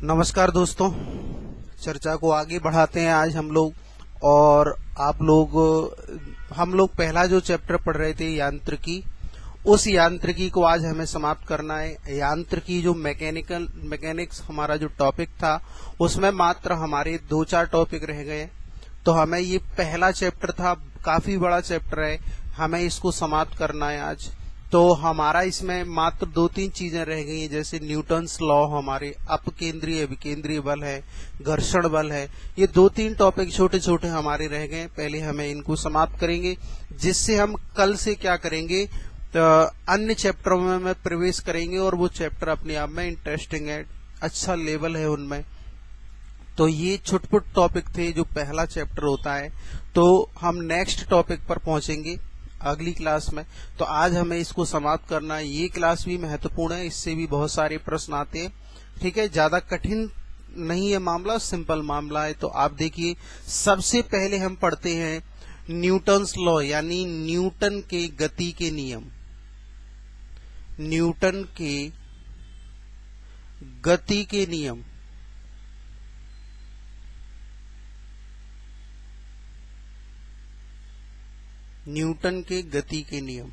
नमस्कार दोस्तों, चर्चा को आगे बढ़ाते हैं आज हम लोग। और हम लोग पहला जो चैप्टर पढ़ रहे थे यांत्रिकी, उस यांत्रिकी को आज हमें समाप्त करना है। यांत्रिकी जो मैकेनिक्स हमारा जो टॉपिक था, उसमें मात्र हमारे 2-4 टॉपिक रह गए। तो हमें ये पहला चैप्टर था, काफी बड़ा चैप्टर है, हमें इसको समाप्त करना है आज। तो हमारा इसमें मात्र 2-3 चीजें रह गई हैं, जैसे न्यूटन्स लॉ, हमारे अपकेंद्रीय विकेंद्रीय बल है, घर्षण बल है। ये 2-3 टॉपिक छोटे छोटे हमारे रह गए, पहले हमें इनको समाप्त करेंगे, जिससे हम कल से क्या करेंगे, अन्य चैप्टरों में प्रवेश करेंगे। और वो चैप्टर अपने आप में इंटरेस्टिंग है, अच्छा लेवल है उनमें। तो ये छुटपुट टॉपिक थे जो पहला चैप्टर होता है। तो हम नेक्स्ट टॉपिक पर पहुंचेंगे अगली क्लास में। तो आज हमें इसको समाप्त करना है। ये क्लास भी महत्वपूर्ण है, इससे भी बहुत सारे प्रश्न आते हैं। ठीक है, ज्यादा कठिन नहीं है मामला, सिंपल मामला है। तो आप देखिए, सबसे पहले हम पढ़ते हैं न्यूटन्स लॉ, यानी न्यूटन के गति के नियम। न्यूटन के गति के नियम। न्यूटन के गति के नियम।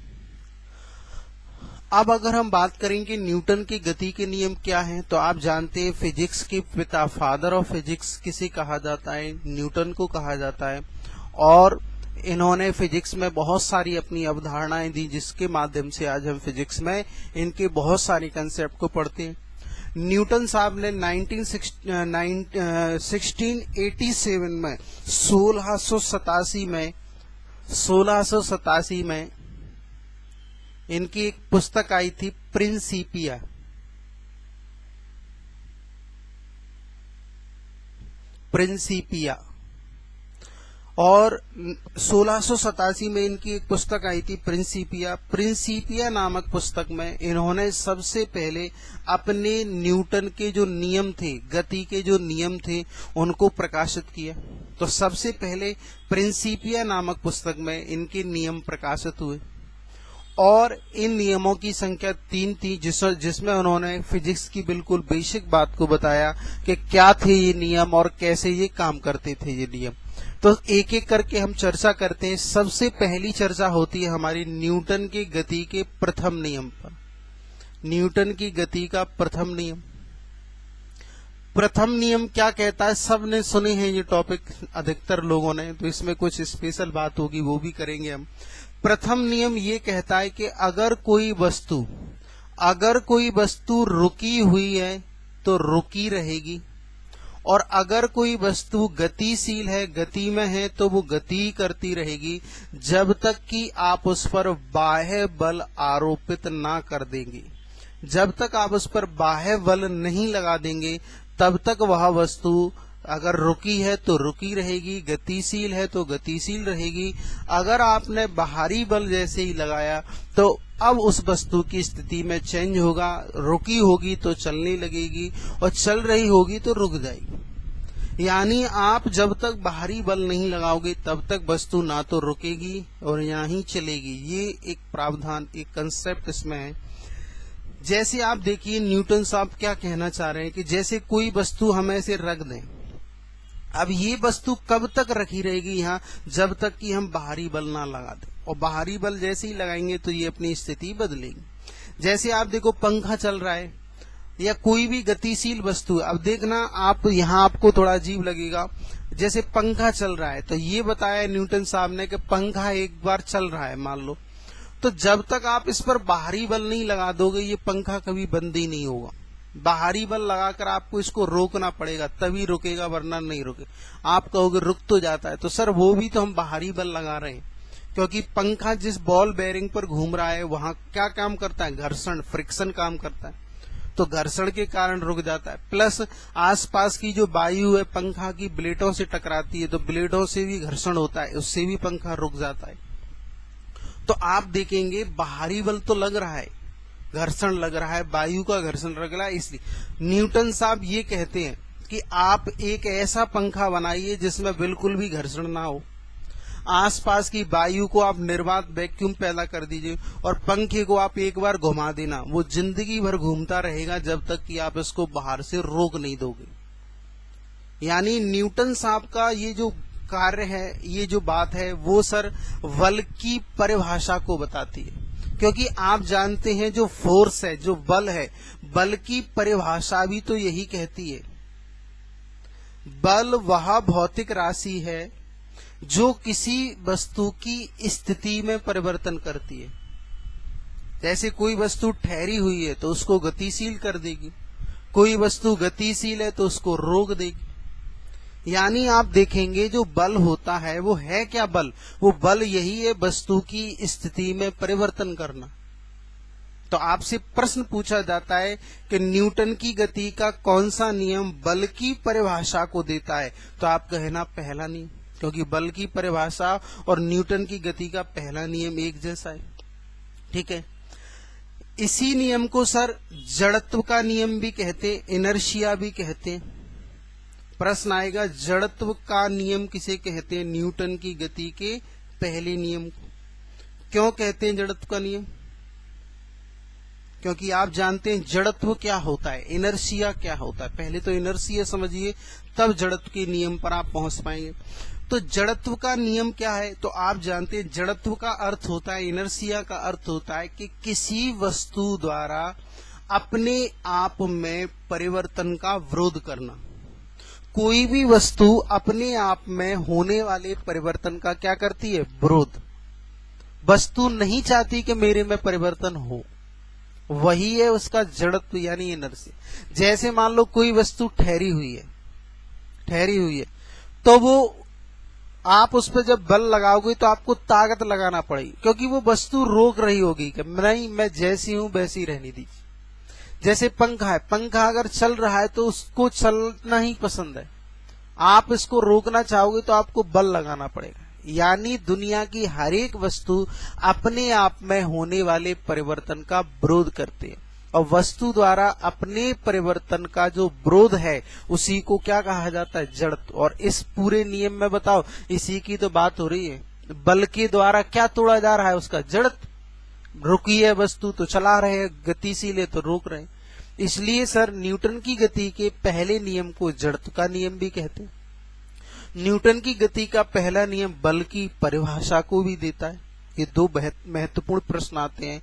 अब अगर हम बात करें कि न्यूटन के गति के नियम क्या हैं, तो आप जानते हैं फिजिक्स के पिता, फादर ऑफ फिजिक्स किसे कहा जाता है? न्यूटन को कहा जाता है। और इन्होंने फिजिक्स में बहुत सारी अपनी अवधारणाएं दी, जिसके माध्यम से आज हम फिजिक्स में इनके बहुत सारे कंसेप्ट को पढ़ते हैं। न्यूटन साहब ने 1687 में 1687 में इनकी एक पुस्तक आई थी, प्रिंसिपिया। और 1687 में इनकी एक पुस्तक आई थी, प्रिंसिपिया नामक पुस्तक में इन्होंने सबसे पहले अपने न्यूटन के जो नियम थे, गति के जो नियम थे, उनको प्रकाशित किया। तो सबसे पहले प्रिंसिपिया नामक पुस्तक में इनके नियम प्रकाशित हुए। और इन नियमों की संख्या 3 थी, जिसमें उन्होंने फिजिक्स की बिल्कुल बेसिक बात को बताया कि क्या थे ये नियम और कैसे ये काम करते थे ये नियम। तो एक एक करके हम चर्चा करते हैं। सबसे पहली चर्चा होती है हमारी न्यूटन की गति के प्रथम नियम पर। न्यूटन की गति का प्रथम नियम। प्रथम नियम क्या कहता है? सबने सुने हैं ये टॉपिक, अधिकतर लोगों ने, तो इसमें कुछ स्पेशल बात होगी वो भी करेंगे हम। प्रथम नियम ये कहता है कि अगर कोई वस्तु रुकी हुई है तो रुकी रहेगी, और अगर कोई वस्तु गतिशील है, गति में है, तो वो गति करती रहेगी, जब तक कि आप उस पर बाह्य बल आरोपित ना कर देंगे। जब तक आप उस पर बाह्य बल नहीं लगा देंगे, तब तक वह वस्तु अगर रुकी है तो रुकी रहेगी, गतिशील है तो गतिशील रहेगी। अगर आपने बाहरी बल जैसे ही लगाया, तो अब उस वस्तु की स्थिति में चेंज होगा, रुकी होगी तो चलने लगेगी, और चल रही होगी तो रुक जाएगी। यानी आप जब तक बाहरी बल नहीं लगाओगे, तब तक वस्तु ना तो रुकेगी और ना ही चलेगी। ये एक प्रावधान, एक कंसेप्ट इसमें है। जैसे आप देखिए, न्यूटन साहब क्या कहना चाह रहे हैं कि जैसे कोई वस्तु हम ऐसे रख दें, अब ये वस्तु कब तक रखी रहेगी यहाँ? जब तक कि हम बाहरी बल ना लगा दें, और बाहरी बल जैसे ही लगाएंगे तो ये अपनी स्थिति बदलेगी। जैसे आप देखो, पंखा चल रहा है या कोई भी गतिशील वस्तु, अब देखना आप, यहाँ आपको थोड़ा अजीब लगेगा। जैसे पंखा चल रहा है, तो ये बताया न्यूटन साहब ने कि पंखा एक बार चल रहा है मान लो, तो जब तक आप इस पर बाहरी बल नहीं लगा दोगे, ये पंखा कभी बंद ही नहीं होगा। बाहरी बल लगाकर आपको इसको रोकना पड़ेगा, तभी रुकेगा, वरना नहीं रुके। आप कहोगे रुक तो जाता है, तो सर वो भी तो हम बाहरी बल लगा रहे हैं, क्योंकि पंखा जिस बॉल बेरिंग पर घूम रहा है, वहां क्या काम करता है? घर्षण, फ्रिक्शन काम करता है, तो घर्षण के कारण रुक जाता है। प्लस आसपास की जो वायु है पंखा की ब्लेडों से टकराती है, तो ब्लेडों से भी घर्षण होता है, उससे भी पंखा रुक जाता है। तो आप देखेंगे बाहरी बल तो लग रहा है, घर्षण लग रहा है, वायु का घर्षण लग रहा है। इसलिए न्यूटन साहब ये कहते हैं कि आप एक ऐसा पंखा बनाइए जिसमें बिल्कुल भी घर्षण ना हो। आसपास की वायु को आप निर्वात वैक्यूम पैदा कर दीजिए और पंखे को आप एक बार घुमा देना, वो जिंदगी भर घूमता रहेगा जब तक कि आप इसको बाहर से रोक नहीं दोगे। यानी न्यूटन साहब का ये जो कार्य है, ये जो बात है, वो सर बल की परिभाषा को बताती है। क्योंकि आप जानते हैं जो फोर्स है, जो बल है, बल की परिभाषा भी तो यही कहती है। बल वह भौतिक राशि है जो किसी वस्तु की स्थिति में परिवर्तन करती है। जैसे कोई वस्तु ठहरी हुई है तो उसको गतिशील कर देगी, कोई वस्तु गतिशील है तो उसको रोक देगी। यानी आप देखेंगे जो बल होता है वो है क्या बल? वो बल यही है वस्तु की स्थिति में परिवर्तन करना। तो आपसे प्रश्न पूछा जाता है कि न्यूटन की गति का कौन सा नियम बल की परिभाषा को देता है, तो आप कहना पहला नियम, क्योंकि बल की परिभाषा और न्यूटन की गति का पहला नियम एक जैसा है। ठीक है, इसी नियम को सर जड़त्व का नियम भी कहते, इनर्शिया भी कहते। प्रश्न आएगा जड़त्व का नियम किसे कहते हैं? न्यूटन की गति के पहले नियम को। क्यों कहते हैं जड़त्व का नियम? क्योंकि आप जानते हैं जड़त्व क्या होता है, इनर्शिया क्या होता है। पहले तो इनर्शिया समझिए, तब जड़त्व के नियम पर आप पहुंच पाएंगे। तो जड़त्व का नियम क्या है? तो आप जानते हैं जड़त्व का अर्थ होता है, इनर्शिया का अर्थ होता है कि किसी वस्तु द्वारा अपने आप में परिवर्तन का विरोध करना। कोई भी वस्तु अपने आप में होने वाले परिवर्तन का क्या करती है? विरोध। वस्तु नहीं चाहती कि मेरे में परिवर्तन हो, वही है उसका जड़त्व यानी इनर्शिया। जैसे मान लो कोई वस्तु ठहरी हुई है तो वो आप उस पर जब बल लगाओगे तो आपको ताकत लगाना पड़ेगी, क्योंकि वो वस्तु रोक रही होगी कि नहीं, मैं जैसी हूं वैसी रहने दीजिए। जैसे पंखा है, पंखा अगर चल रहा है तो उसको चलना ही पसंद है, आप इसको रोकना चाहोगे तो आपको बल लगाना पड़ेगा। यानी दुनिया की हर एक वस्तु अपने आप में होने वाले परिवर्तन का विरोध करती है, और वस्तु द्वारा अपने परिवर्तन का जो विरोध है उसी को क्या कहा जाता है? जड़त्व। और इस पूरे नियम में बताओ, इसी की तो बात हो रही है। बल के द्वारा क्या तोड़ा जा रहा है? उसका जड़त्व। रुकी है वस्तु तो चला रहे हैं, गतिशील है तो रोक रहे हैं। इसलिए सर न्यूटन की गति के पहले नियम को जड़त्व का नियम भी कहते हैं। न्यूटन की गति का पहला नियम बल की परिभाषा को भी देता है। ये दो महत्वपूर्ण प्रश्न आते हैं।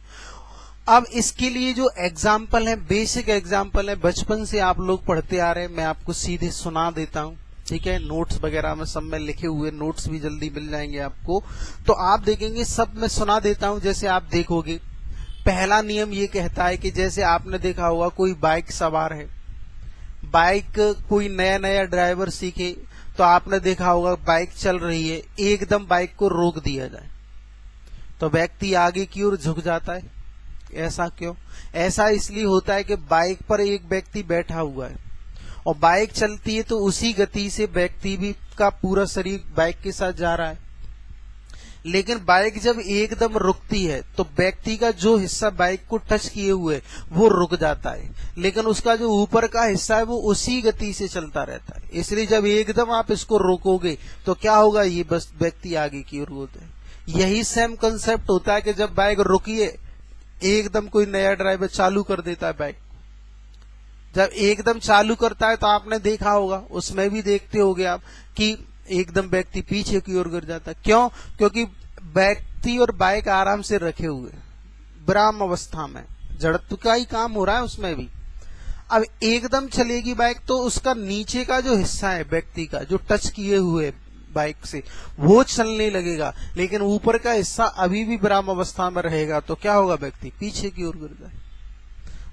अब इसके लिए जो एग्जाम्पल है, बेसिक एग्जाम्पल है, बचपन से आप लोग पढ़ते आ रहे हैं, मैं आपको सीधे सुना देता हूं। ठीक है, नोट्स वगैरह में सब में लिखे हुए नोट्स भी जल्दी मिल जाएंगे आपको, तो आप देखेंगे सब मैं सुना देता हूं। जैसे आप देखोगे, पहला नियम ये कहता है कि जैसे आपने देखा होगा कोई बाइक सवार है, बाइक कोई नया ड्राइवर सीखे तो आपने देखा होगा बाइक चल रही है, एकदम बाइक को रोक दिया जाए तो व्यक्ति आगे की ओर झुक जाता है। ऐसा क्यों? ऐसा इसलिए होता है कि बाइक पर एक व्यक्ति बैठा हुआ है और बाइक चलती है तो उसी गति से व्यक्ति भी का पूरा शरीर बाइक के साथ जा रहा है। लेकिन बाइक जब एकदम रुकती है तो व्यक्ति का जो हिस्सा बाइक को टच किए हुए वो रुक जाता है, लेकिन उसका जो ऊपर का हिस्सा है वो उसी गति से चलता रहता है। इसलिए जब एकदम आप इसको रोकोगे तो क्या होगा? ये बस व्यक्ति आगे की ओर होता है। यही सेम कंसेप्ट होता है कि जब बाइक रुकी है, एकदम कोई नया ड्राइवर चालू कर देता है बाइक, जब एकदम चालू करता है तो आपने देखा होगा, उसमें भी देखते होगे आप कि एकदम व्यक्ति पीछे की ओर गिर जाता है। क्यों? क्योंकि व्यक्ति और बाइक आराम से रखे हुए विराम अवस्था में, जड़त्व का ही काम हो रहा है उसमें भी। अब एकदम चलेगी बाइक तो उसका नीचे का जो हिस्सा है व्यक्ति का, जो टच किए हुए बाइक से, वो चलने लगेगा, लेकिन ऊपर का हिस्सा अभी भी विराम अवस्था में रहेगा। तो क्या होगा? व्यक्ति पीछे की ओर गिर जाए।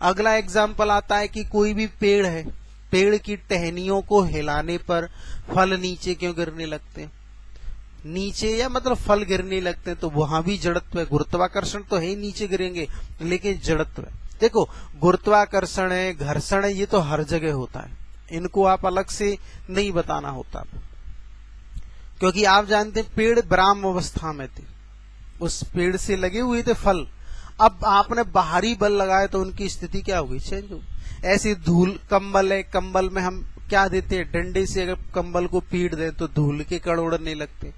अगला एग्जाम्पल आता है कि कोई भी पेड़ है, पेड़ की टहनियों को हिलाने पर फल नीचे क्यों गिरने लगते हैं? नीचे या मतलब फल गिरने लगते हैं तो वहां भी जड़त्व है। गुरुत्वाकर्षण तो है ही, नीचे गिरेंगे, लेकिन जड़त्व है। देखो, गुरुत्वाकर्षण है, घर्षण है, ये तो हर जगह होता है, इनको आप अलग से नहीं बताना होता, क्योंकि आप जानते हैं पेड़ विराम अवस्था में थे, उस पेड़ से लगे हुए थे फल। अब आपने बाहरी बल लगाया तो उनकी स्थिति क्या होगी? चेंज होगी। ऐसे धूल, कंबल है, कंबल में हम क्या देते हैं? डंडे से अगर कंबल को पीट दें तो धूल के कण उड़ने लगते हैं,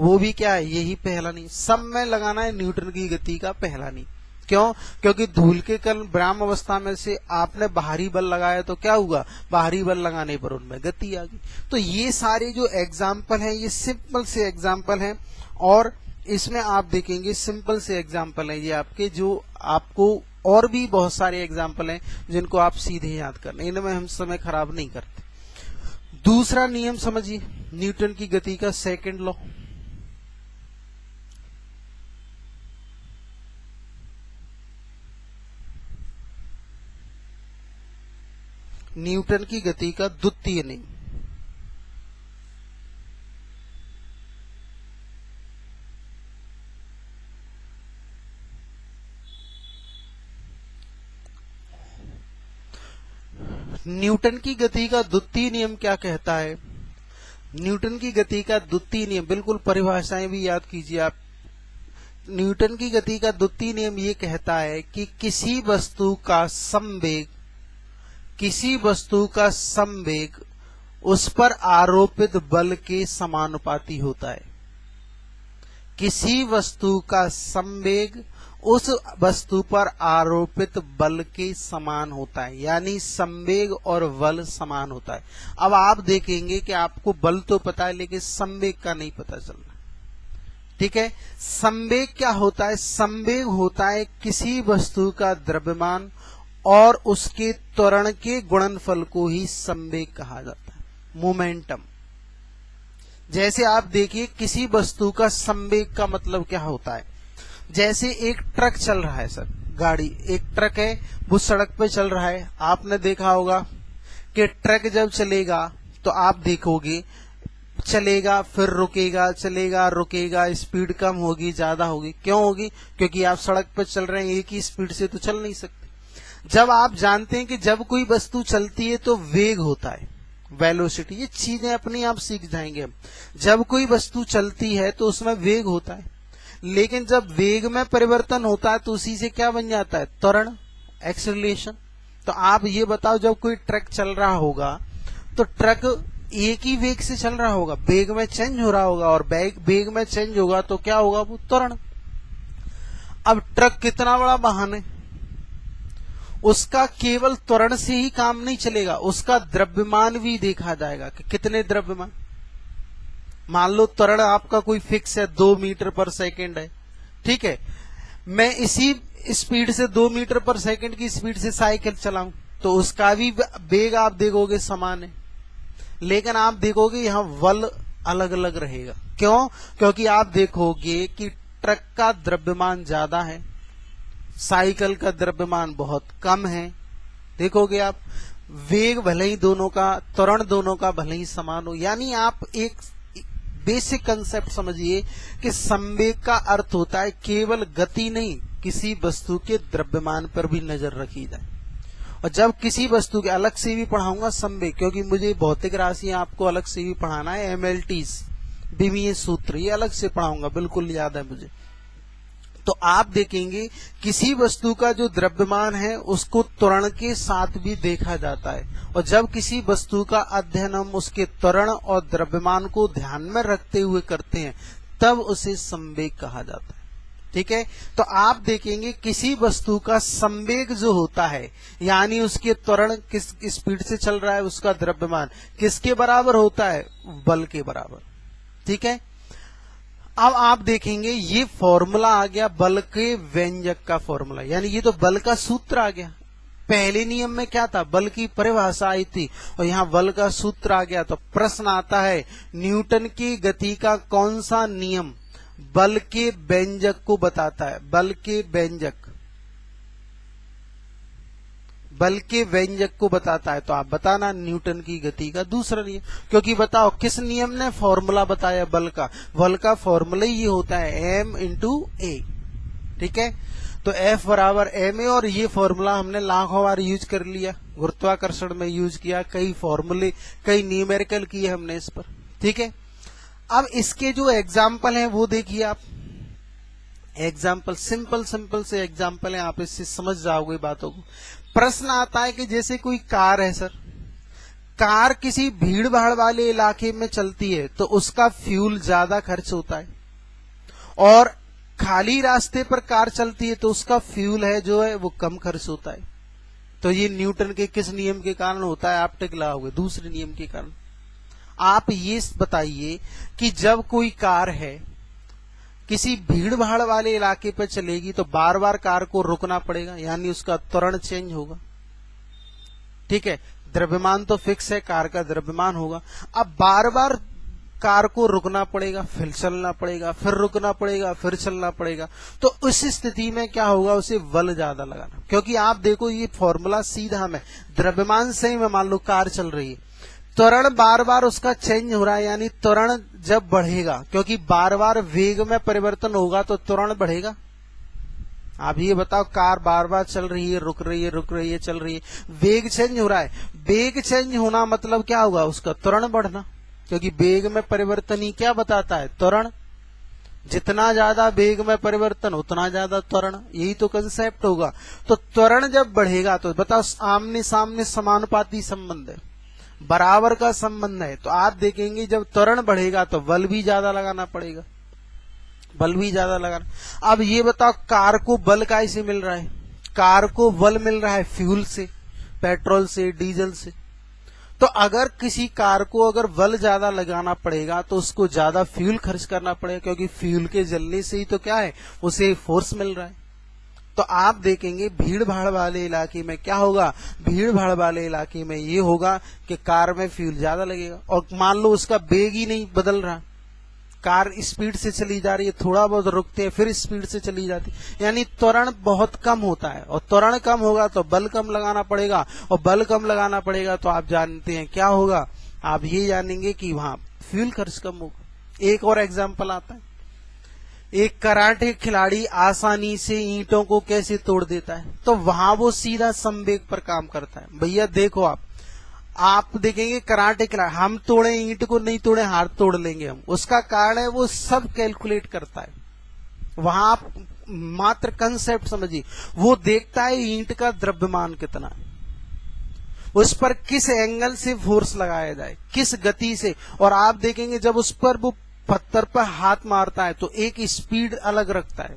वो भी क्या है, यही पहला नियम। सब में लगाना है न्यूटन की गति का पहला नियम। क्यों? क्योंकि धूल के कण विराम अवस्था में से आपने बाहरी बल लगाया तो क्या हुआ, बाहरी बल लगाने पर उनमें गति आ गई। तो ये सारे जो एग्जाम्पल हैं ये सिंपल से एग्जाम्पल हैं, और इसमें आप देखेंगे सिंपल से एग्जाम्पल हैं ये आपके, जो आपको और भी बहुत सारे एग्जाम्पल हैं जिनको आप सीधे याद करना, इनमें हम समय खराब नहीं करते। दूसरा नियम समझिए, न्यूटन की गति का सेकंड लॉ। न्यूटन की गति का द्वितीय नियम। न्यूटन की गति का द्वितीय नियम क्या कहता है? न्यूटन की गति का द्वितीय नियम, बिल्कुल परिभाषाएं भी याद कीजिए आप। न्यूटन की गति का द्वितीय नियम ये कहता है कि किसी वस्तु का संवेग उस पर आरोपित बल के समानुपाती होता है। किसी वस्तु का संवेग उस वस्तु पर आरोपित बल के समान होता है, यानी संवेग और बल समान होता है। अब आप देखेंगे कि आपको बल तो पता है लेकिन संवेग का नहीं पता चल रहा, ठीक है। संवेग क्या होता है? संवेग होता है किसी वस्तु का द्रव्यमान और उसके त्वरण के गुणनफल को ही संवेग कहा जाता है, मोमेंटम। जैसे आप देखिए किसी वस्तु का संवेग का मतलब क्या होता है, जैसे एक ट्रक चल रहा है सर, गाड़ी, एक ट्रक है वो सड़क पे चल रहा है। आपने देखा होगा कि ट्रक जब चलेगा तो आप देखोगे चलेगा फिर रुकेगा, चलेगा रुकेगा, स्पीड कम होगी ज्यादा होगी। क्यों होगी? क्योंकि आप सड़क पर चल रहे हैं, एक ही स्पीड से तो चल नहीं सकते। जब आप जानते हैं कि जब कोई वस्तु चलती है तो वेग होता है, वेलोसिटी, ये चीजें अपने आप सीख जाएंगे हम। जब कोई वस्तु चलती है तो उसमें वेग होता है, लेकिन जब वेग में परिवर्तन होता है तो उसी से क्या बन जाता है? त्वरण, एक्सेलरेशन। तो आप ये बताओ, जब कोई ट्रक चल रहा होगा तो ट्रक एक ही वेग से चल रहा होगा, वेग में चेंज हो रहा होगा, और वेग में चेंज होगा तो क्या होगा? वो त्वरण। अब ट्रक कितना बड़ा वाहन है, उसका केवल त्वरण से ही काम नहीं चलेगा, उसका द्रव्यमान भी देखा जाएगा कि कितने द्रव्यमान। मान लो त्वरण आपका कोई फिक्स है, 2 मीटर पर सेकंड है, ठीक है। मैं इसी स्पीड से 2 मीटर पर सेकंड की स्पीड से साइकिल चलाऊं तो उसका भी वेग आप देखोगे समान है, लेकिन आप देखोगे यहां बल अलग अलग रहेगा। क्यों? क्योंकि आप देखोगे कि ट्रक का द्रव्यमान ज्यादा है, साइकिल का द्रव्यमान बहुत कम है। देखोगे आप वेग भले ही दोनों का, त्वरण दोनों का भले ही समान हो। यानी आप एक बेसिक कंसेप्ट समझिए कि संवेग का अर्थ होता है केवल गति नहीं, किसी वस्तु के द्रव्यमान पर भी नजर रखी जाए। और जब किसी वस्तु के, अलग से भी पढ़ाऊंगा संवेग, क्योंकि मुझे भौतिक राशि आपको अलग से भी पढ़ाना है, एमएलटीस, विमीय सूत्र, ये अलग से पढ़ाऊंगा, बिल्कुल याद है मुझे। तो आप देखेंगे किसी वस्तु का जो द्रव्यमान है उसको त्वरण के साथ भी देखा जाता है, और जब किसी वस्तु का अध्ययन हम उसके त्वरण और द्रव्यमान को ध्यान में रखते हुए करते हैं तब उसे संवेग कहा जाता है, ठीक है। तो आप देखेंगे किसी वस्तु का संवेग जो होता है, यानी उसके त्वरण किस स्पीड से चल रहा है, उसका द्रव्यमान किसके बराबर होता है? बल के बराबर, ठीक है। अब आप देखेंगे ये फॉर्मूला आ गया बल के व्यंजक का फॉर्मूला, यानी ये तो बल का सूत्र आ गया। पहले नियम में क्या था? बल की परिभाषा आई थी, और यहाँ बल का सूत्र आ गया। तो प्रश्न आता है, न्यूटन की गति का कौन सा नियम बल के व्यंजक को बताता है? बल के व्यंजक, बल के व्यंजक को बताता है। तो आप बताना न्यूटन की गति का दूसरा नियम। क्योंकि बताओ किस नियम ने फॉर्मूला बताया बल का? बल का फॉर्मूला ही होता है m इंटू ए, ठीक है। तो F बराबर ma, और ये फॉर्मूला हमने लाखों बार यूज कर लिया, गुरुत्वाकर्षण में यूज किया, कई फॉर्मूले, कई न्यूमेरिकल किए हमने इस पर, ठीक है। अब इसके जो एग्जाम्पल हैं वो देखिए आप। एग्जाम्पल सिंपल से एग्जाम्पल है, आप इससे समझ जाओगे बातों को। प्रश्न आता है कि जैसे कोई कार है सर, कार किसी भीड़ भाड़ वाले इलाके में चलती है तो उसका फ्यूल ज्यादा खर्च होता है, और खाली रास्ते पर कार चलती है तो उसका फ्यूल है जो है वो कम खर्च होता है। तो ये न्यूटन के किस नियम के कारण होता है? आप टिक लाओगे दूसरे नियम के कारण। आप ये बताइए कि जब कोई कार है किसी भीड़ भाड़ वाले इलाके पर चलेगी तो बार बार कार को रुकना पड़ेगा, यानी उसका त्वरण चेंज होगा। ठीक है, द्रव्यमान तो फिक्स है, कार का द्रव्यमान होगा। अब बार बार कार को रुकना पड़ेगा, फिर चलना पड़ेगा, फिर रुकना पड़ेगा, फिर चलना पड़ेगा, तो उस स्थिति में क्या होगा? उसे बल ज्यादा लगाना। क्योंकि आप देखो ये फॉर्मूला सीधा में द्रव्यमान से ही में मान लो कार चल रही है, त्वरण बार बार उसका चेंज हो रहा है, यानी त्वरण जब बढ़ेगा, क्योंकि बार बार वेग में परिवर्तन होगा तो त्वरण बढ़ेगा। आप ये बताओ, कार बार बार चल रही है, रुक रही है, रुक रही है, चल रही है, वेग चेंज हो रहा है। वेग चेंज होना मतलब क्या होगा? उसका त्वरण बढ़ना, क्योंकि वेग में परिवर्तन ही क्या बताता है? त्वरण। जितना ज्यादा वेग में परिवर्तन उतना ज्यादा त्वरण, यही तो कंसेप्ट होगा। तो त्वरण जब बढ़ेगा तो बताओ, आमने सामने समानुपाती संबंध है, बराबर का संबंध है, तो आप देखेंगे जब त्वरण बढ़ेगा तो बल भी ज्यादा लगाना पड़ेगा, बल भी ज्यादा लगाना। अब ये बताओ, कार को बल कैसे मिल रहा है? कार को बल मिल रहा है फ्यूल से, पेट्रोल से, डीजल से। तो अगर किसी कार को अगर बल ज्यादा लगाना पड़ेगा तो उसको ज्यादा फ्यूल खर्च करना पड़ेगा, क्योंकि फ्यूल के जलने से ही तो क्या है? उसे फोर्स मिल रहा है। तो आप देखेंगे भीड़ भाड़ वाले इलाके में क्या होगा? भीड़ भाड़ वाले इलाके में ये होगा कि कार में फ्यूल ज्यादा लगेगा, और मान लो उसका वेग ही नहीं बदल रहा, कार स्पीड से चली जा रही है, थोड़ा बहुत रुकते हैं फिर स्पीड से चली जाती, यानी त्वरण बहुत कम होता है, और त्वरण कम होगा तो बल कम लगाना पड़ेगा, और बल कम लगाना पड़ेगा तो आप जानते हैं क्या होगा? आप ये जानेंगे कि वहां फ्यूल खर्च कम होगा। एक और एग्जांपल आता है, एक कराटे खिलाड़ी आसानी से ईंटों को कैसे तोड़ देता है? तो वहां वो सीधा संवेग पर काम करता है। भैया देखो, आप देखेंगे कराटे खिलाड़ी, हम तोड़े ईंट को नहीं तोड़े, हाथ तोड़ लेंगे हम, उसका कारण है वो सब कैलकुलेट करता है। वहां आप मात्र कंसेप्ट समझिए, वो देखता है ईंट का द्रव्यमान कितना है, उस पर किस एंगल से फोर्स लगाया जाए, किस गति से, और आप देखेंगे जब उस पर वो पत्थर पर हाथ मारता है तो एक स्पीड अलग रखता है,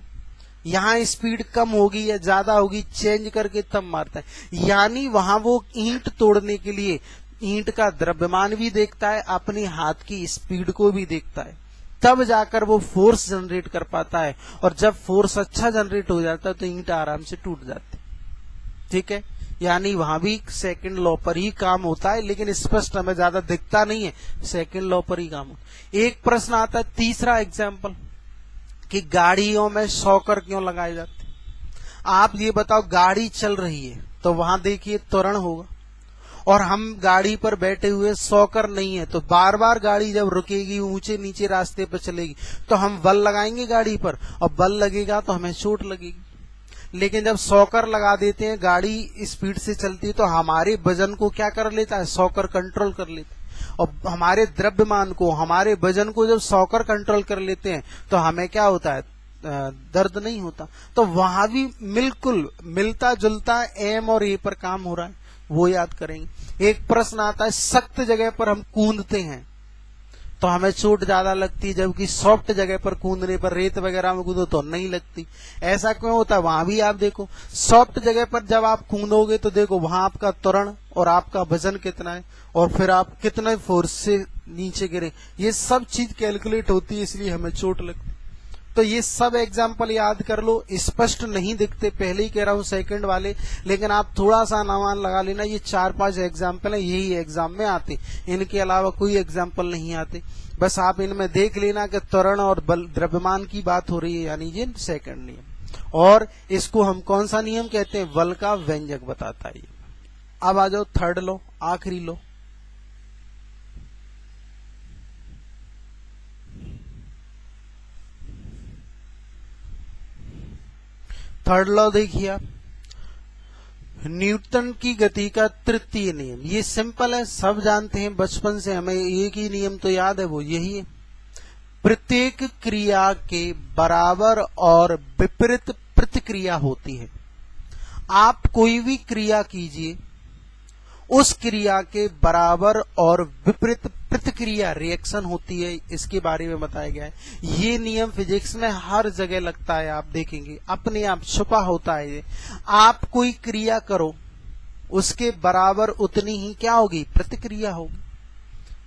यहाँ स्पीड कम होगी या ज्यादा होगी चेंज करके तब मारता है। यानी वहां वो ईंट तोड़ने के लिए ईंट का द्रव्यमान भी देखता है, अपने हाथ की स्पीड को भी देखता है, तब जाकर वो फोर्स जनरेट कर पाता है। और जब फोर्स अच्छा जनरेट हो जाता है तो ईंट आराम से टूट जाती। ठीक है, यानी वहां भी सेकंड लॉ पर ही काम होता है, लेकिन स्पष्ट हमें ज्यादा दिखता नहीं है, सेकंड लॉ पर ही काम होता है। एक प्रश्न आता है, तीसरा एग्जाम्पल, कि गाड़ियों में शॉकर क्यों लगाए जाते? आप ये बताओ, गाड़ी चल रही है तो वहां देखिए त्वरण होगा, और हम गाड़ी पर बैठे हुए, शॉकर नहीं है, तो बार बार गाड़ी जब रुकेगी, ऊंचे नीचे रास्ते पर चलेगी, तो हम बल लगाएंगे गाड़ी पर, और बल लगेगा तो हमें चोट लगेगी। लेकिन जब शॉकर लगा देते हैं, गाड़ी स्पीड से चलती है, तो हमारे वजन को क्या कर लेता है? शॉकर कंट्रोल कर लेता है, और हमारे द्रव्यमान को, हमारे वजन को जब शॉकर कंट्रोल कर लेते हैं तो हमें क्या होता है? दर्द नहीं होता। तो वहां भी बिल्कुल मिलता जुलता एम और ए पर काम हो रहा है, वो याद करेंगे। एक प्रश्न आता है, सख्त जगह पर हम कूदते हैं तो हमें चोट ज्यादा लगती है, जबकि सॉफ्ट जगह पर कूदने पर, रेत वगैरह में कूदो तो नहीं लगती। ऐसा क्यों होता है? वहां भी आप देखो, सॉफ्ट जगह पर जब आप कूदोगे तो देखो वहां आपका त्वरण और आपका वजन कितना है, और फिर आप कितने फोर्स से नीचे गिरे, ये सब चीज कैलकुलेट होती है, इसलिए हमें चोट लगती। तो ये सब एग्जाम्पल याद कर लो। स्पष्ट नहीं दिखते, पहले ही कह रहा हूं सेकंड वाले, लेकिन आप थोड़ा सा अनुमान लगा लेना, ये 4-5 एग्जाम्पल है, यही एग्जाम में आते, इनके अलावा कोई एग्जाम्पल नहीं आते। बस आप इनमें देख लेना कि त्वरण और बल, द्रव्यमान की बात हो रही है, यानी ये सेकंड नियम। और इसको हम कौन सा नियम कहते हैं? बल का व्यंजक बताता है। अब आ जाओ थर्ड लॉ, आखिरी लॉ। थर्ड लॉ देखिए आप, न्यूटन की गति का तृतीय नियम। ये सिंपल है, सब जानते हैं, बचपन से हमें एक ही नियम तो याद है, वो यही है, प्रत्येक क्रिया के बराबर और विपरीत प्रतिक्रिया होती है। आप कोई भी क्रिया कीजिए, उस क्रिया के बराबर और विपरीत प्रतिक्रिया रिएक्शन होती है, इसके बारे में बताया गया है। ये नियम फिजिक्स में हर जगह लगता है, आप देखेंगे अपने आप छुपा होता है ये। आप कोई क्रिया करो, उसके बराबर उतनी ही क्या होगी, प्रतिक्रिया होगी।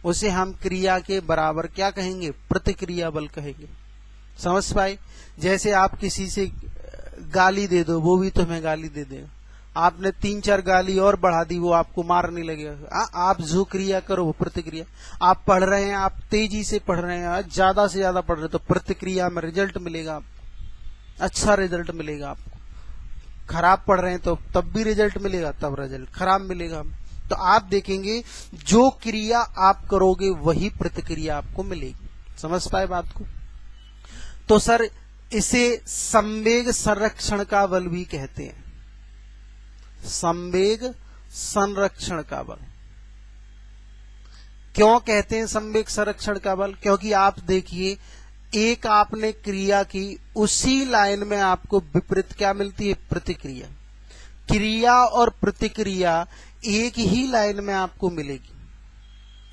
उसे हम क्रिया के बराबर क्या कहेंगे, प्रतिक्रिया बल कहेंगे। समझ पाए? जैसे आप किसी से गाली दे दो, वो भी तुम्हें गाली दे देगा। आपने 3-4 गाली और बढ़ा दी, वो आपको मारने लगेगा। आप जो क्रिया करो वो प्रतिक्रिया। आप पढ़ रहे हैं, आप तेजी से पढ़ रहे हैं, ज्यादा से ज्यादा पढ़ रहे हैं, तो प्रतिक्रिया में रिजल्ट मिलेगा, अच्छा रिजल्ट मिलेगा आपको। खराब पढ़ रहे हैं तो तब भी रिजल्ट मिलेगा, तब रिजल्ट खराब मिलेगा। तो आप देखेंगे जो क्रिया आप करोगे वही प्रतिक्रिया आपको मिलेगी। समझ पाए बात को? तो सर इसे संवेग संरक्षण का बल भी कहते हैं। संवेग संरक्षण का बल क्यों कहते हैं संवेग संरक्षण का बल? क्योंकि आप देखिए, एक आपने क्रिया की, उसी लाइन में आपको विपरीत क्या मिलती है, प्रतिक्रिया। क्रिया और प्रतिक्रिया एक ही लाइन में आपको मिलेगी।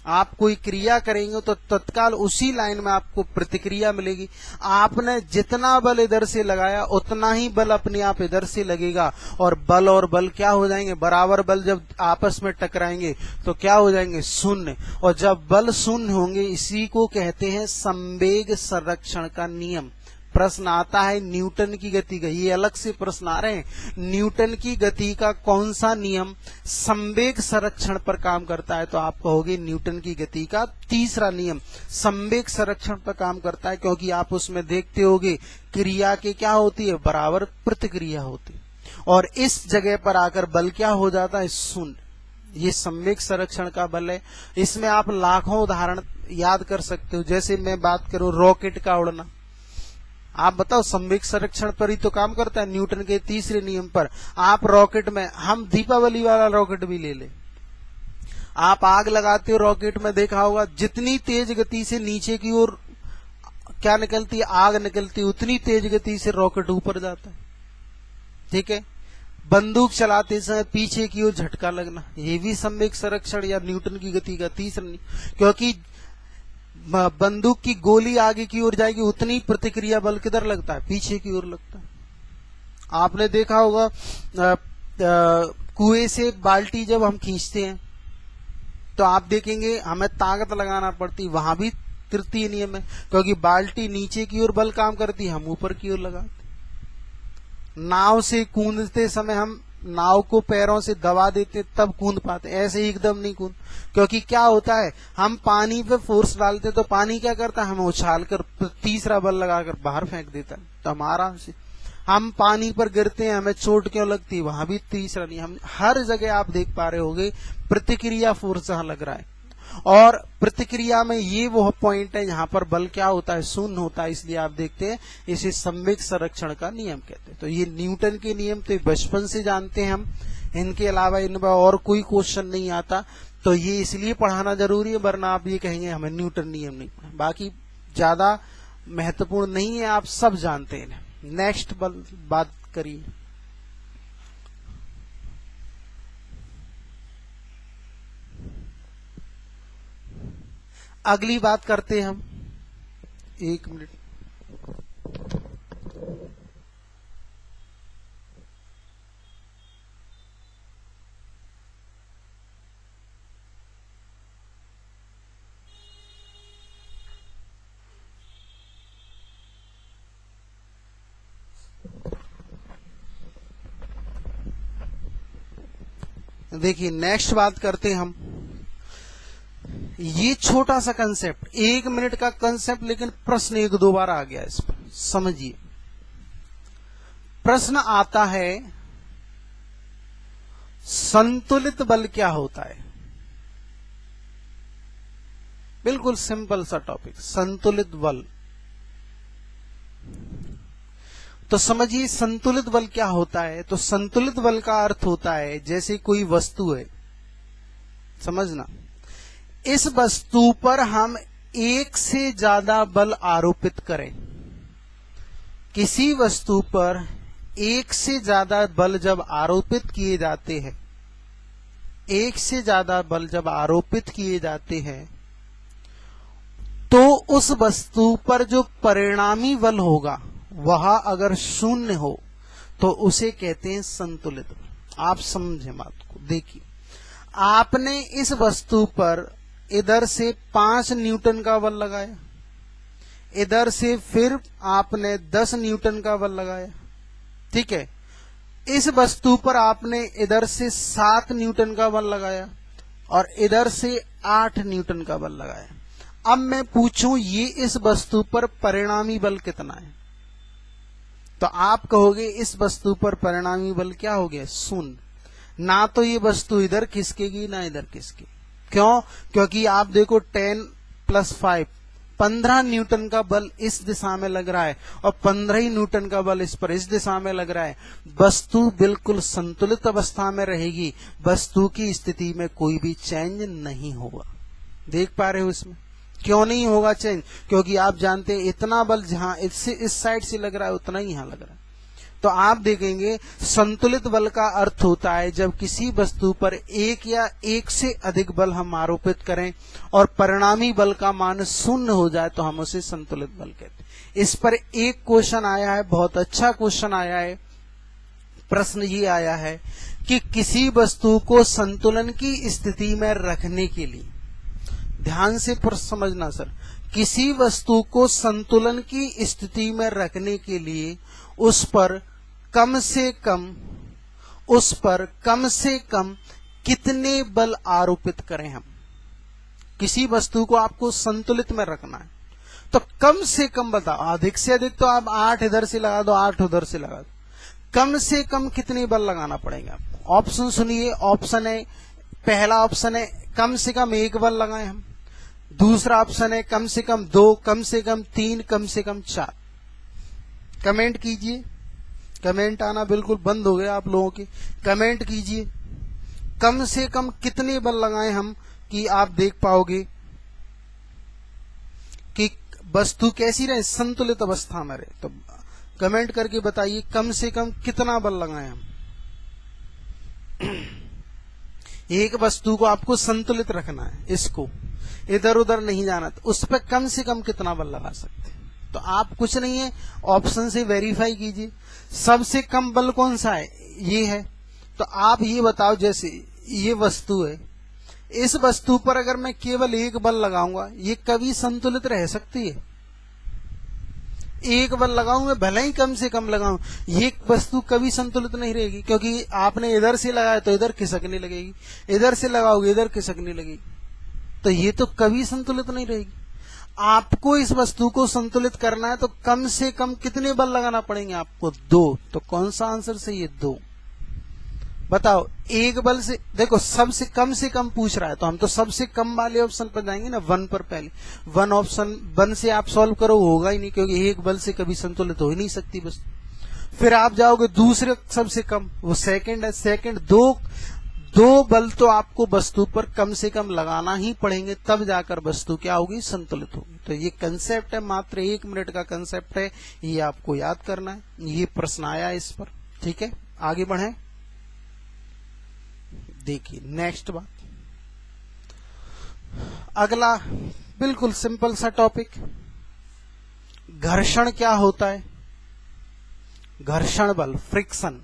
आप कोई क्रिया करेंगे तो तत्काल उसी लाइन में आपको प्रतिक्रिया मिलेगी। आपने जितना बल इधर से लगाया उतना ही बल अपने आप इधर से लगेगा, और बल क्या हो जाएंगे, बराबर बल जब आपस में टकराएंगे तो क्या हो जाएंगे, शून्य। और जब बल शून्य होंगे, इसी को कहते हैं संवेग संरक्षण का नियम। प्रश्न आता है न्यूटन की गति का, ये अलग से प्रश्न आ रहे हैं। न्यूटन की गति का कौन सा नियम संवेग संरक्षण पर काम करता है? तो आप कहोगे न्यूटन की गति का तीसरा नियम संवेग संरक्षण पर काम करता है, क्योंकि आप उसमें देखते होगे क्रिया के क्या होती है, बराबर प्रतिक्रिया होती है, और इस जगह पर आकर बल क्या हो जाता है, शून्य। ये संवेग संरक्षण का बल है। इसमें आप लाखों उदाहरण याद कर सकते हो। जैसे मैं बात करूं रॉकेट का उड़ना, आप बताओ संवेग संरक्षण पर ही तो काम करता है, न्यूटन के तीसरे नियम पर। आप रॉकेट में, हम दीपावली वाला रॉकेट भी ले ले, आप आग लगाते हो रॉकेट में, देखा होगा जितनी तेज गति से नीचे की ओर क्या निकलती है, आग निकलती है, उतनी तेज गति से रॉकेट ऊपर जाता है। ठीक है? बंदूक चलाते समय पीछे की ओर झटका लगना, ये भी संवेग संरक्षण या न्यूटन की गति का तीसरा नियम। क्योंकि बंदूक की गोली आगे की ओर जाएगी, उतनी प्रतिक्रिया बल किधर लगता है, पीछे की ओर लगता है। आपने देखा होगा कुएं से बाल्टी जब हम खींचते हैं तो आप देखेंगे हमें ताकत लगाना पड़ती, वहां भी तृतीय नियम है, क्योंकि बाल्टी नीचे की ओर बल काम करती है, हम ऊपर की ओर लगाते। नाव से कूदते समय हम नाव को पैरों से दबा देते तब कूद पाते, ऐसे ही एकदम नहीं कूद। क्योंकि क्या होता है, हम पानी पे फोर्स डालते तो पानी क्या करता है, हमें उछाल कर तीसरा बल लगाकर बाहर फेंक देता है। तो हम आराम से, हम पानी पर गिरते हैं, हमें चोट क्यों लगती है, वहां भी तीसरा नहीं। हम हर जगह आप देख पा रहे होंगे प्रतिक्रिया फोर्स जहां लग रहा है, और प्रतिक्रिया में ये वो पॉइंट है जहां पर बल क्या होता है, शून्य होता है। इसलिए आप देखते हैं इसे संवेग संरक्षण का नियम कहते हैं। तो ये न्यूटन के नियम तो बचपन से जानते हैं हम, इनके अलावा इनमें और कोई क्वेश्चन नहीं आता, तो ये इसलिए पढ़ाना जरूरी है, वरना आप ये कहेंगे हमें न्यूटन नियम नहीं पढ़ा। बाकी ज्यादा महत्वपूर्ण नहीं है, आप सब जानते हैं। नेक्स्ट बात करिए। अगली बात करते हैं हम, एक मिनट। देखिए नेक्स्ट बात करते हैं हम, ये छोटा सा कंसेप्ट, 1 मिनट का कंसेप्ट, लेकिन प्रश्न 1-2 बार आ गया इस पर, समझिए। प्रश्न आता है संतुलित बल क्या होता है? बिल्कुल सिंपल सा टॉपिक, संतुलित बल। तो समझिए संतुलित बल क्या होता है। तो संतुलित बल का अर्थ होता है जैसे कोई वस्तु है, समझना, इस वस्तु पर हम एक से ज्यादा बल आरोपित करें। किसी वस्तु पर एक से ज्यादा बल जब आरोपित किए जाते हैं एक से ज्यादा बल जब आरोपित किए जाते हैं तो उस वस्तु पर जो परिणामी बल होगा वह अगर शून्य हो तो उसे कहते हैं संतुलित बल। आप समझे बात को। देखिए, आपने इस वस्तु पर इधर से 5 न्यूटन का बल लगाया, इधर से फिर आपने 10 न्यूटन का बल लगाया, ठीक है। इस वस्तु पर आपने इधर से 7 न्यूटन का बल लगाया और इधर से 8 न्यूटन का बल लगाया। अब मैं पूछूं ये इस वस्तु पर परिणामी बल कितना है, तो आप कहोगे इस वस्तु पर परिणामी बल क्या हो गया, शून्य। ना तो ये वस्तु इधर खिसकेगी ना इधर खिसकेगी। क्यों? क्योंकि आप देखो 10 + 5 15 न्यूटन का बल इस दिशा में लग रहा है और 15 ही न्यूटन का बल इस पर इस दिशा में लग रहा है। वस्तु बिल्कुल संतुलित अवस्था में रहेगी, वस्तु की स्थिति में कोई भी चेंज नहीं होगा। देख पा रहे हो इसमें क्यों नहीं होगा चेंज? क्योंकि आप जानते हैं इतना बल जहां इससे इस साइड से लग रहा है उतना ही यहां लग रहा है। तो आप देखेंगे संतुलित बल का अर्थ होता है जब किसी वस्तु पर एक या एक से अधिक बल हम आरोपित करें और परिणामी बल का मान शून्य हो जाए तो हम उसे संतुलित बल कहते हैं। इस पर एक क्वेश्चन आया है, बहुत अच्छा क्वेश्चन आया है। प्रश्न ये आया है कि किसी वस्तु को संतुलन की स्थिति में रखने के लिए, ध्यान से समझना सर, किसी वस्तु को संतुलन की स्थिति में रखने के लिए उस पर कम से कम कितने बल आरोपित करें हम। किसी वस्तु को आपको संतुलित में रखना है तो कम से कम बताओ। अधिक से अधिक तो आप 8 इधर से लगा दो, 8 उधर से लगा दो। कम से कम कितने बल लगाना पड़ेगा आपको? ऑप्शन सुनिए। ऑप्शन है, पहला ऑप्शन है कम से कम 1 बल लगाएं हम। दूसरा ऑप्शन है कम से कम 2, कम से कम 3, कम से कम 4। कमेंट कीजिए। कमेंट आना बिल्कुल बंद हो गया आप लोगों के। कमेंट कीजिए कम से कम कितने बल लगाएं हम कि आप देख पाओगे कि वस्तु कैसी रहे, संतुलित अवस्था में रहे। तो कमेंट करके बताइए कम से कम कितना बल लगाएं हम। एक वस्तु को आपको संतुलित रखना है, इसको इधर उधर नहीं जाना, तो उस पर कम से कम कितना बल लगा सकते हैं? तो आप कुछ नहीं है, ऑप्शन से वेरीफाई कीजिए। सबसे कम बल कौन सा है? ये है। तो आप ये बताओ, जैसे ये वस्तु है, इस वस्तु पर अगर मैं केवल 1 बल लगाऊंगा ये कभी संतुलित रह सकती है? 1 बल लगाऊंगा, भले ही कम से कम लगाऊं, ये वस्तु कभी संतुलित नहीं रहेगी। क्योंकि आपने इधर से लगाया तो इधर खिसकने लगेगी, इधर से लगाओगे इधर खिसकने लगेगी, तो ये तो कभी संतुलित नहीं रहेगी। आपको इस वस्तु को संतुलित करना है तो कम से कम कितने बल लगाना पड़ेंगे आपको? 2। तो कौन सा आंसर सही है? 2। बताओ। 1 बल से, देखो सबसे कम पूछ रहा है तो हम तो सबसे कम वाले ऑप्शन पर जाएंगे ना, 1 पर। पहले 1 ऑप्शन 1 से आप सॉल्व करो, होगा ही नहीं, क्योंकि 1 बल से कभी संतुलित हो ही नहीं सकती वस्तु। फिर आप जाओगे दूसरे सबसे कम, वो सेकंड है। सेकंड 2 बल तो आपको वस्तु पर कम से कम लगाना ही पड़ेंगे, तब जाकर वस्तु क्या होगी? संतुलित होगी। तो ये कंसेप्ट है, मात्र 1 मिनट का कंसेप्ट है, ये आपको याद करना है। ये प्रश्न आया इस पर, ठीक है। आगे बढ़े। देखिए नेक्स्ट बात, अगला बिल्कुल सिंपल सा टॉपिक, घर्षण क्या होता है? घर्षण बल, फ्रिक्शन।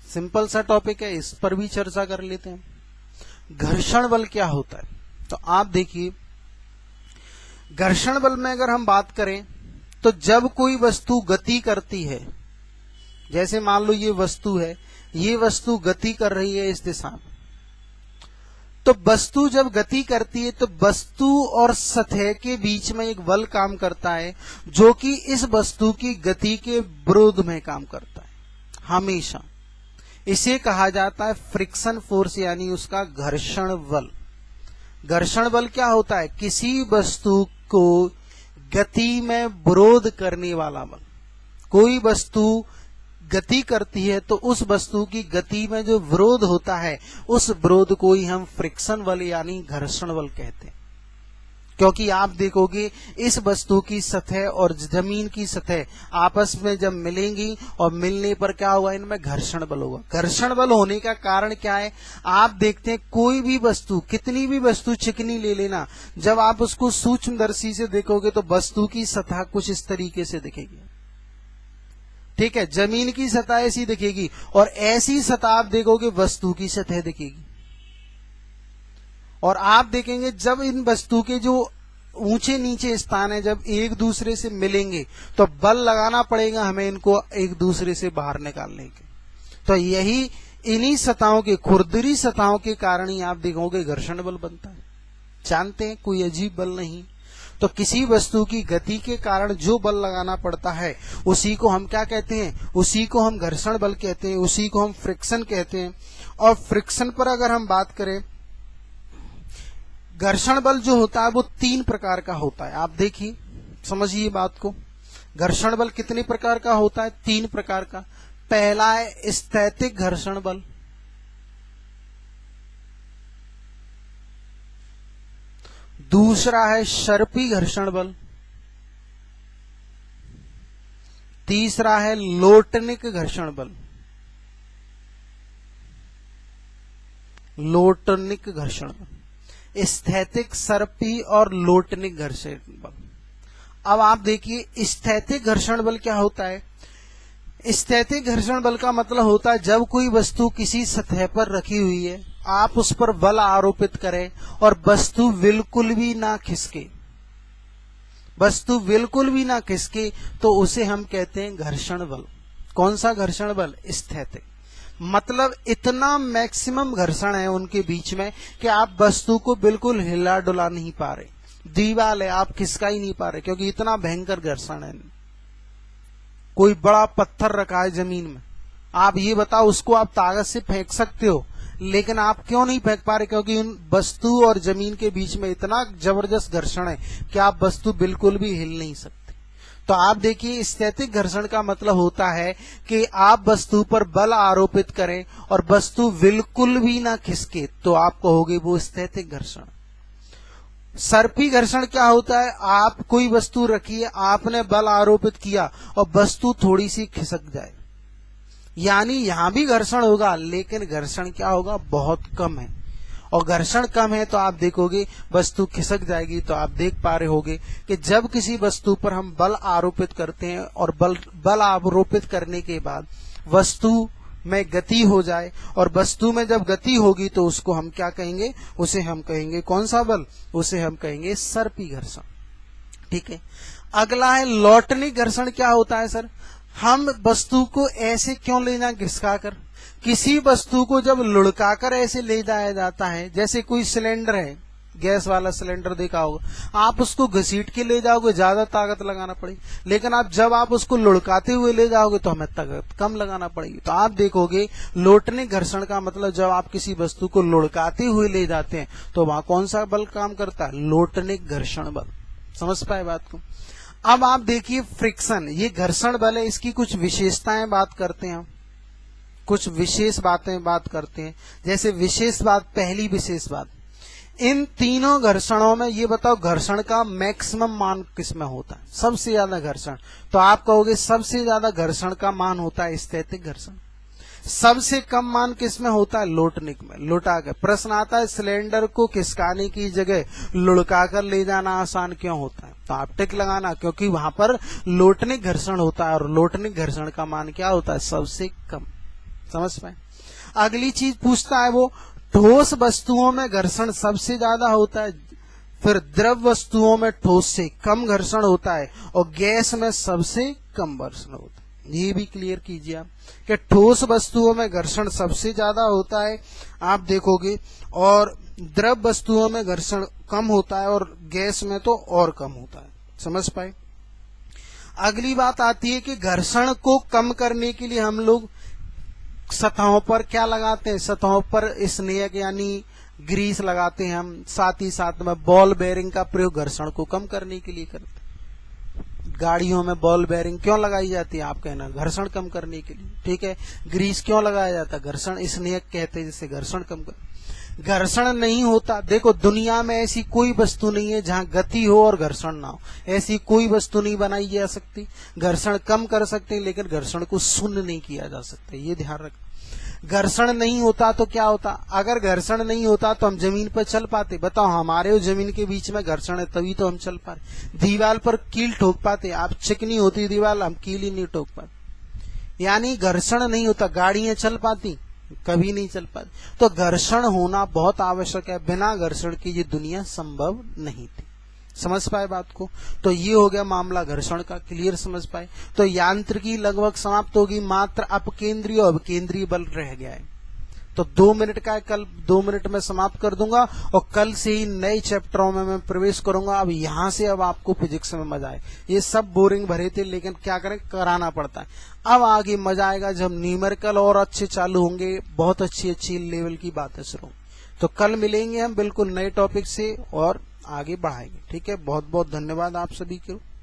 सिंपल सा टॉपिक है, इस पर भी चर्चा कर लेते हैं। घर्षण बल क्या होता है? तो आप देखिए, घर्षण बल में अगर हम बात करें तो जब कोई वस्तु गति करती है, जैसे मान लो ये वस्तु है, ये वस्तु गति कर रही है इस दिशा में, तो वस्तु जब गति करती है तो वस्तु और सतह के बीच में एक बल काम करता है जो कि इस वस्तु की गति के विरोध में काम करता है हमेशा। इसे कहा जाता है फ्रिक्शन फोर्स, यानी उसका घर्षण बल। घर्षण बल क्या होता है? किसी वस्तु को गति में विरोध करने वाला बल। कोई वस्तु गति करती है तो उस वस्तु की गति में जो विरोध होता है, उस विरोध को ही हम फ्रिक्शन बल यानी घर्षण बल कहते हैं। क्योंकि आप देखोगे इस वस्तु की सतह और जमीन की सतह आपस में जब मिलेंगी और मिलने पर क्या होगा, इनमें घर्षण बल होगा। घर्षण बल होने का कारण क्या है, आप देखते हैं कोई भी वस्तु, कितनी भी वस्तु चिकनी ले लेना, जब आप उसको सूक्ष्मदर्शी से देखोगे तो वस्तु की सतह कुछ इस तरीके से दिखेगी। ठीक है, जमीन की सतह ऐसी दिखेगी और ऐसी सतह आप देखोगे वस्तु की सतह दिखेगी। और आप देखेंगे जब इन वस्तु के जो ऊंचे नीचे स्थान है जब एक दूसरे से मिलेंगे तो बल लगाना पड़ेगा हमें इनको एक दूसरे से बाहर निकालने के। तो यही इन्हीं सतहों के, खुरदरी सतहों के कारण ही आप देखोगे घर्षण बल बनता है। जानते हैं, कोई अजीब बल नहीं। तो किसी वस्तु की गति के कारण जो बल लगाना पड़ता है उसी को हम क्या कहते हैं, उसी को हम घर्षण बल कहते हैं, उसी को हम फ्रिक्शन कहते हैं। और फ्रिक्शन पर अगर हम बात करें, घर्षण बल जो होता है वो 3 प्रकार का होता है। आप देखिए, समझिए बात को। घर्षण बल कितने प्रकार का होता है? 3 प्रकार का। पहला है स्थैतिक घर्षण बल, दूसरा है सर्पी घर्षण बल, तीसरा है लोटनिक घर्षण बल। लोटनिक घर्षण बल, स्थैतिक, सर्पी और लोटनिक घर्षण बल। अब आप देखिए स्थैतिक घर्षण बल क्या होता है। स्थैतिक घर्षण बल का मतलब होता है जब कोई वस्तु किसी सतह पर रखी हुई है, आप उस पर बल आरोपित करें और वस्तु बिल्कुल भी ना खिसके, वस्तु बिल्कुल भी ना खिसके, तो उसे हम कहते हैं घर्षण बल। कौन सा घर्षण बल? स्थैतिक। मतलब इतना मैक्सिमम घर्षण है उनके बीच में कि आप वस्तु को बिल्कुल हिला डुला नहीं पा रहे, दीवार है आप खिसका ही नहीं पा रहे, क्योंकि इतना भयंकर घर्षण है। कोई बड़ा पत्थर रखा है जमीन में, आप ये बताओ उसको आप ताकत से फेंक सकते हो, लेकिन आप क्यों नहीं फेंक पा रहे? क्योंकि उन वस्तु और जमीन के बीच में इतना जबरदस्त घर्षण है कि आप वस्तु बिल्कुल भी हिल नहीं सकते। तो आप देखिए स्थैतिक घर्षण का मतलब होता है कि आप वस्तु पर बल आरोपित करें और वस्तु बिल्कुल भी ना खिसके, तो आप कहोगे वो स्थैतिक घर्षण। सर्पी घर्षण क्या होता है? आप कोई वस्तु रखी है, आपने बल आरोपित किया और वस्तु थोड़ी सी खिसक जाए, यानी यहां भी घर्षण होगा लेकिन घर्षण क्या होगा? बहुत कम है। और घर्षण कम है तो आप देखोगे वस्तु खिसक जाएगी। तो आप देख पा रहे होगे कि जब किसी वस्तु पर हम बल आरोपित करते हैं और बल आरोपित करने के बाद वस्तु में गति हो जाए, और वस्तु में जब गति होगी तो उसको हम क्या कहेंगे? उसे हम कहेंगे कौन सा बल? उसे हम कहेंगे सर्पी घर्षण। ठीक है, अगला है लोटनिक घर्षण। क्या होता है सर? हम वस्तु को ऐसे क्यों ले जाए घिसका कर, किसी वस्तु को जब लुढ़काकर ऐसे ले जाया जाता है, जैसे कोई सिलेंडर है, गैस वाला सिलेंडर देखा होगा, आप उसको घसीट के ले जाओगे ज्यादा ताकत लगाना पड़ेगी, लेकिन आप जब आप उसको लुढ़काते हुए ले जाओगे तो हमें ताकत कम लगाना पड़ेगी। तो आप देखोगे लोटनिक घर्षण का मतलब जब आप किसी वस्तु को लुढ़काते हुए ले जाते हैं तो वहां कौन सा बल काम करता है? लोटनिक घर्षण बल। समझ पाए बात को? अब आप देखिए फ्रिक्शन, ये घर्षण बल है, इसकी कुछ विशेषताएं बात करते हैं हम, कुछ विशेष बातें बात करते हैं। जैसे विशेष बात, पहली विशेष बात, इन तीनों घर्षणों में ये बताओ घर्षण का मैक्सिमम मान किसमें होता है? सबसे ज्यादा घर्षण। तो आप कहोगे सबसे ज्यादा घर्षण का मान होता है स्थैतिक घर्षण। सबसे कम मान किसमें होता है? लोटनिक में। लुटा कर प्रश्न आता है सिलेंडर को खिसकाने की जगह लुढ़काकर ले जाना आसान क्यों होता है? तो आप टिक लगाना, क्योंकि वहां पर लोटनिक घर्षण होता है और लोटनिक घर्षण का मान क्या होता है? सबसे कम। समझ पाए? अगली चीज पूछता है वो, ठोस वस्तुओं में घर्षण सबसे ज्यादा होता है, फिर द्रव वस्तुओं में ठोस से कम घर्षण होता है और गैस में सबसे कम घर्षण होता है। ये भी क्लियर कीजिए आप कि ठोस वस्तुओं में घर्षण सबसे ज्यादा होता है, आप देखोगे, और द्रव वस्तुओं में घर्षण कम होता है और गैस में तो और कम होता है। समझ पाए? अगली बात आती है कि घर्षण को कम करने के लिए हम लोग सतहों पर क्या लगाते हैं? सतहों पर स्नेहक यानी ग्रीस लगाते हैं हम, साथ ही साथ में बॉल बेरिंग का प्रयोग घर्षण को कम करने के लिए करते हैं। गाड़ियों में बॉल बेरिंग क्यों लगाई जाती है? आप कहना घर्षण कम करने के लिए। ठीक है, ग्रीस क्यों लगाया जाता है? घर्षण स्नेहक कहते हैं, जिससे घर्षण कम कर। घर्षण नहीं होता, देखो दुनिया में ऐसी कोई वस्तु नहीं है जहां गति हो और घर्षण ना हो, ऐसी कोई वस्तु नहीं बनाई जा सकती। घर्षण कम कर सकते हैं लेकिन घर्षण को शून्य नहीं किया जा सकता, ये ध्यान रखना। घर्षण नहीं होता तो क्या होता, अगर घर्षण नहीं होता तो हम जमीन पर चल पाते, बताओ हमारे और जमीन के बीच में घर्षण है तभी तो हम चल पा रहे। दीवार पर कील ठोक पाते, आप चिकनी होती दीवार, हम कील ही नहीं ठोक पाते, यानी घर्षण नहीं होता। गाड़ियां चल पाती, कभी नहीं चल पाती। तो घर्षण होना बहुत आवश्यक है, बिना घर्षण की ये दुनिया संभव नहीं थी। समझ पाए बात को? तो ये हो गया मामला घर्षण का, क्लियर समझ पाए? तो यांत्रिकी लगभग समाप्त होगी, मात्र अपकेंद्रीय और अभिकेंद्रीय बल रह गया है। तो 2 मिनट का है, कल 2 मिनट में समाप्त कर दूंगा और कल से ही नए चैप्टरों में मैं प्रवेश करूंगा। अब यहां से अब आपको फिजिक्स में मजा आए, ये सब बोरिंग भरे थे लेकिन क्या करें, कराना पड़ता है। अब आगे मजा आएगा जब न्यूमेरिकल और अच्छे चालू होंगे, बहुत अच्छी लेवल की बातें शुरू। तो कल मिलेंगे हम बिल्कुल नए टॉपिक से और आगे बढ़ाएंगे। ठीक है, बहुत बहुत धन्यवाद आप सभी को।